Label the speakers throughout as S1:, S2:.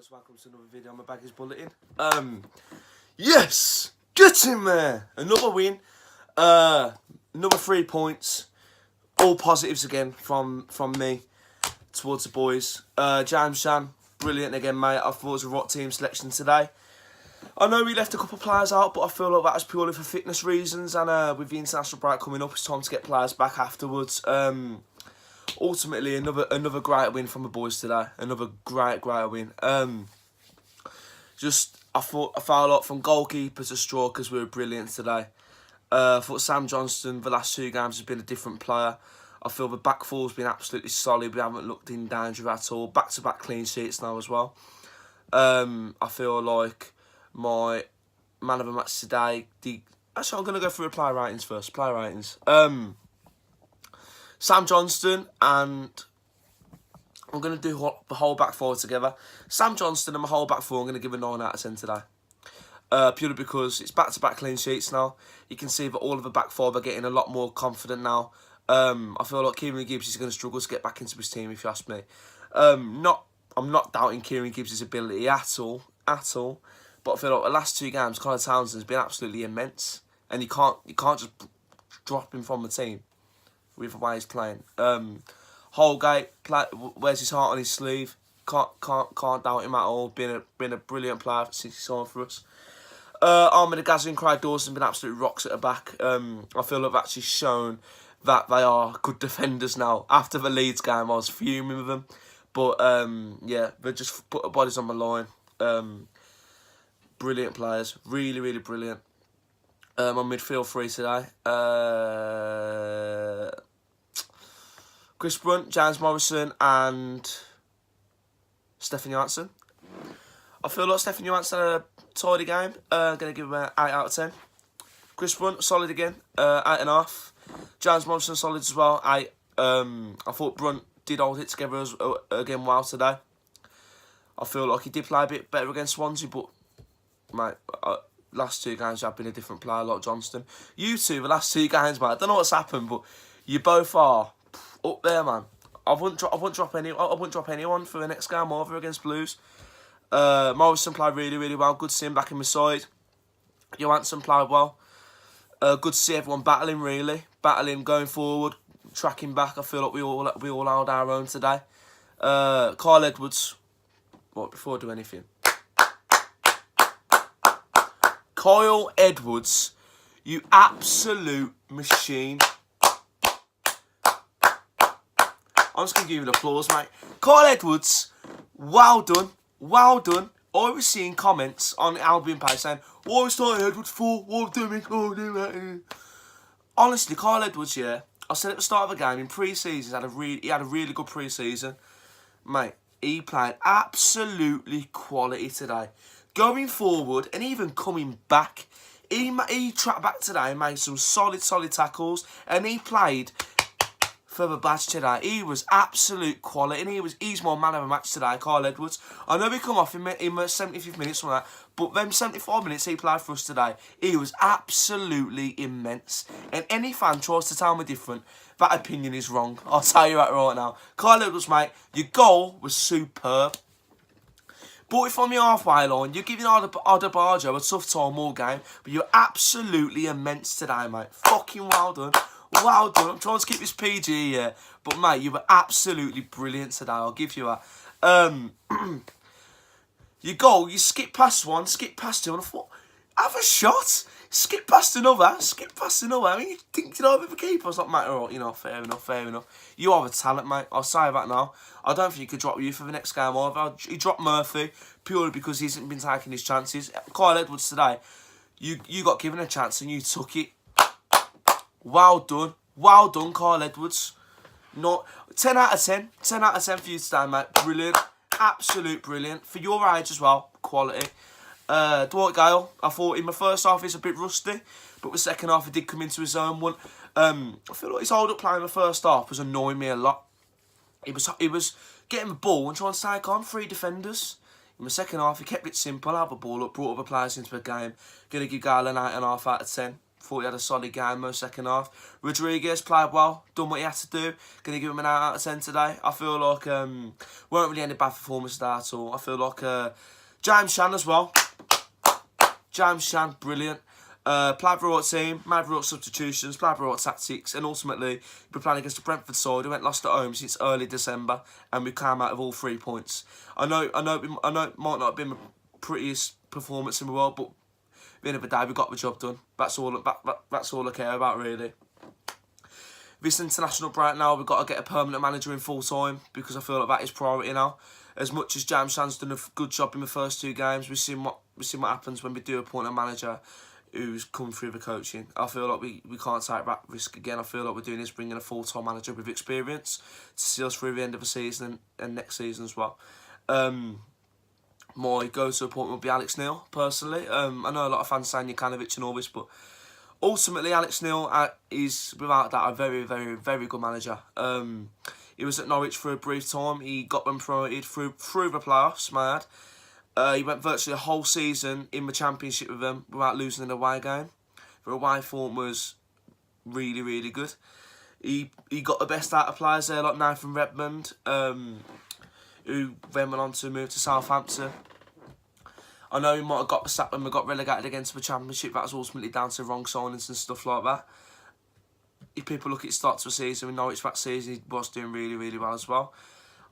S1: guys, welcome to another video on my Baggage Bulletin. Yes! Get in there! Another win. Another 3 points. All positives again from me towards the boys. James Shan, brilliant again, mate. I thought it was a rock team selection today. I know we left a couple of players out, but I feel like that was purely for fitness reasons. And with the international break coming up, it's time to get players back afterwards. Ultimately, another great win from the boys today. Another great win. I felt like from goalkeepers to strikers we were brilliant today. I thought Sam Johnston, the last 2 games, has been a different player. I feel the back four's been absolutely solid. We haven't looked in danger at all. Back-to-back clean sheets now as well. I feel like my man of the match today... Actually, I'm going to go through the player ratings first. Player ratings. Sam Johnston, and I'm going to do the whole back four together. Sam Johnston and my whole back four, I'm going to give a 9 out of 10 today. Purely because it's back-to-back clean sheets now. You can see that all of the back four are getting a lot more confident now. I feel like Kieran Gibbs is going to struggle to get back into his team, if you ask me. I'm not doubting Kieran Gibbs' ability at all. But I feel like the last 2 games, Connor Townsend's been absolutely immense. And you can't just drop him from the team with the way he's playing. Holgate wears his heart on his sleeve. Can't doubt him at all. Been a brilliant player since he signed for us. Ahmed Agazi and Craig Dawson have been absolute rocks at the back. I feel like they've actually shown that they are good defenders now. After the Leeds game, I was fuming with them. But, yeah, they just put their bodies on the line. Brilliant players. Really brilliant. On midfield 3 today. Chris Brunt, James Morrison and Stefan Johansson. I feel like Stefan Johansson had a tidy game. Going to give him an 8 out of 10. Chris Brunt, solid again. 8.5. James Morrison, solid as well. 8. I thought Brunt did hold it together again well today. I feel like he did play a bit better against Swansea, but mate, last 2 games have been a different player like Johnston. You two, the last 2 games, mate, I don't know what's happened, but you both are up there, man. I wouldn't drop anyone for the next game over against Blues. Morrison played really well. Good to see him back in the side. Johansson played well. Good to see everyone battling, really. Battling, going forward, tracking back. I feel like we all held our own today. Kyle Edwards. What, before I do anything? Kyle Edwards, you absolute machine. I'm just going to give you an applause, mate. Kyle Edwards, well done. I was seeing comments on the Albion page saying, what was Kyle Edwards for? What doing? Honestly, Kyle Edwards, yeah, I said at the start of the game, in pre-season, he had a really good pre-season. Mate, he played absolutely quality today. Going forward and even coming back, he tracked back today and made some solid tackles, and he played for the badge today. He was absolute quality, and he's my man of the match today, Kyle Edwards. I know he come off in the 75th minute, something like that, but them 75 minutes he played for us today, he was absolutely immense. And any fan tries to tell me different, that opinion is wrong. I'll tell you that right now. Kyle Edwards, mate, your goal was superb. Brought it from your halfway line. You're giving Adebayo a tough time all game, but you're absolutely immense today, mate. Fucking well done. Well done. I'm trying to keep this PG here, but mate, you were absolutely brilliant today. I'll give you that. Your goal, you skip past one, skip past 2, and I thought, have a shot. Skip past another. I mean, you think, over the keeper? I was like, mate, all right, you know, fair enough. You are a talent, mate. I'll say that now. I don't think you could drop you for the next game either. He dropped Murphy purely because he hasn't been taking his chances. Kyle Edwards today, you got given a chance and you took it. Well done, Kyle Edwards. 10 out of 10. 10 out of 10 for you today, mate. Brilliant. Absolute brilliant. For your age as well, quality. Dwight Gale, I thought in the first half he's a bit rusty, but the second half he did come into his own one. I feel like his hold-up play in the first half was annoying me a lot. He was getting the ball and trying to take on 3 defenders. In the second half, he kept it simple, had the ball up, brought other players into the game. Going to give Gale an 8.5 out of 10. thought he had a solid game most second half. Rodriguez played well, done what he had to do. Going to give him an 8 out of 10 today. I feel like weren't really any bad performance there at all. I feel like James Shan as well. James Shan, brilliant. Played for the right team, made the right substitutions, played the right tactics, and ultimately we're playing against the Brentford side who went lost at home since early December, and we came out of all 3 points. I know it might not have been the prettiest performance in the world, but at the end of the day, we got the job done. That's all I care about, really. This international break now, we've got to get a permanent manager in full time, because I feel like that is priority now. As much as James Shan's done a good job in the first 2 games, we've seen what happens when we do appoint a manager who's come through the coaching. I feel like we can't take that risk again. I feel like we're doing is bringing a full-time manager with experience to see us through the end of the season and next season as well. My go-to appointment would be Alex Neil, personally. I know a lot of fans saying Jokanovic and all this, but ultimately Alex Neil is, without that, a very, very, very good manager. He was at Norwich for a brief time. He got them promoted through the playoffs, mad. He went virtually a whole season in the Championship with them without losing an away game. The away form was really, really good. He got the best out of players there, like Nathan Redmond, who then went on to move to Southampton. I know he might have got the sack when we got relegated against the Championship. That was ultimately down to wrong signings and stuff like that. If people look at his start to the season, we know it's that season he was doing really, really well as well.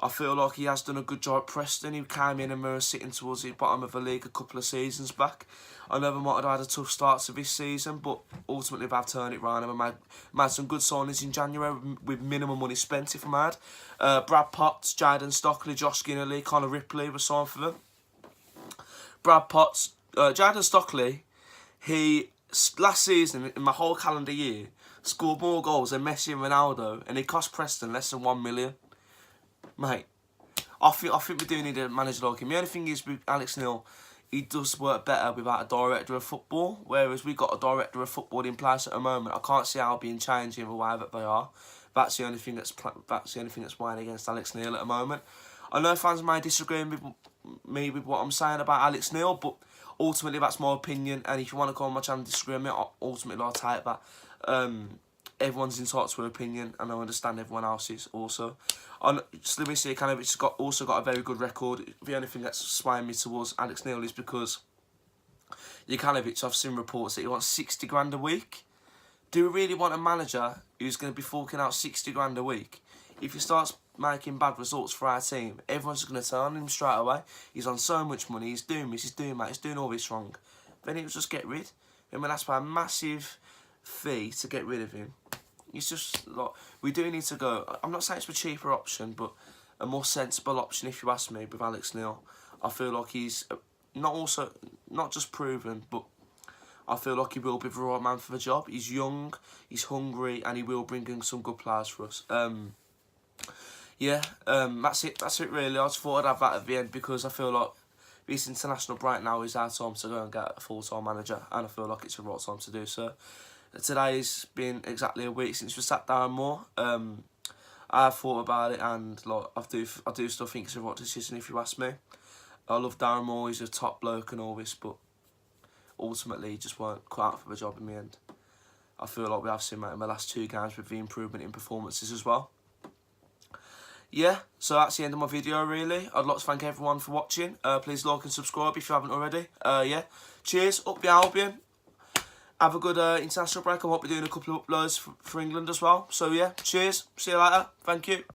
S1: I feel like he has done a good job at Preston. He came in and we were sitting towards the bottom of the league a couple of seasons back. I know we might have had a tough start to this season, but ultimately they've turned it round and we made some good signings in January with minimum money spent, if I'm mad. Brad Potts, Jadon Stockley, Josh Ginnelly, Connor Ripley were signed for them. Brad Potts, Jadon Stockley, he, last season, in my whole calendar year, scored more goals than Messi and Ronaldo, and he cost Preston less than 1 million. Mate, I think we do need a manager like him. The only thing is with Alex Neil, he does work better without a director of football, whereas we've got a director of football in place at the moment. I can't see Albion changing the way that they are. That's the only thing that's weighing against Alex Neil at the moment. I know fans may disagree with me with what I'm saying about Alex Neil, but ultimately that's my opinion. And if you want to call on my channel and disagree with me, ultimately I'll take that. Everyone's entitled to an opinion, and I understand everyone else's also. Let me say, Jokanovic has also got a very good record. The only thing that's swaying me towards Alex Neil is because Jokanovic, I've seen reports that he wants 60 grand a week. Do we really want a manager who's going to be forking out 60 grand a week? If he starts making bad results for our team, everyone's going to turn on him straight away. He's on so much money, he's doing this, he's doing that, he's doing all this wrong. Then he'll just get rid. And when that's by a massive fee to get rid of him, it's just like, we do need to go. I'm not saying it's a cheaper option, but a more sensible option, if you ask me, with Alex Neil. I feel like he's not just proven, but I feel like he will be the right man for the job. He's young, he's hungry, and he will bring in some good players for us. That's it really. I just thought I'd have that at the end because I feel like this international break now is our time to go and get a full-time manager, and I feel like it's the right time to do so. Today's been exactly a week since we sat down more. I've thought about it, and like I do still think it's the right decision if you ask me. I love Darren Moore, he's a top bloke and all this, but ultimately he just weren't quite out for the job in the end. I feel like we have seen that in the last 2 games with the improvement in performances as well. Yeah, so that's the end of my video really. I'd like to thank everyone for watching. Please like and subscribe if you haven't already. Cheers, up the Albion. Have a good international break. I might be doing a couple of uploads for England as well. So yeah, cheers. See you later. Thank you.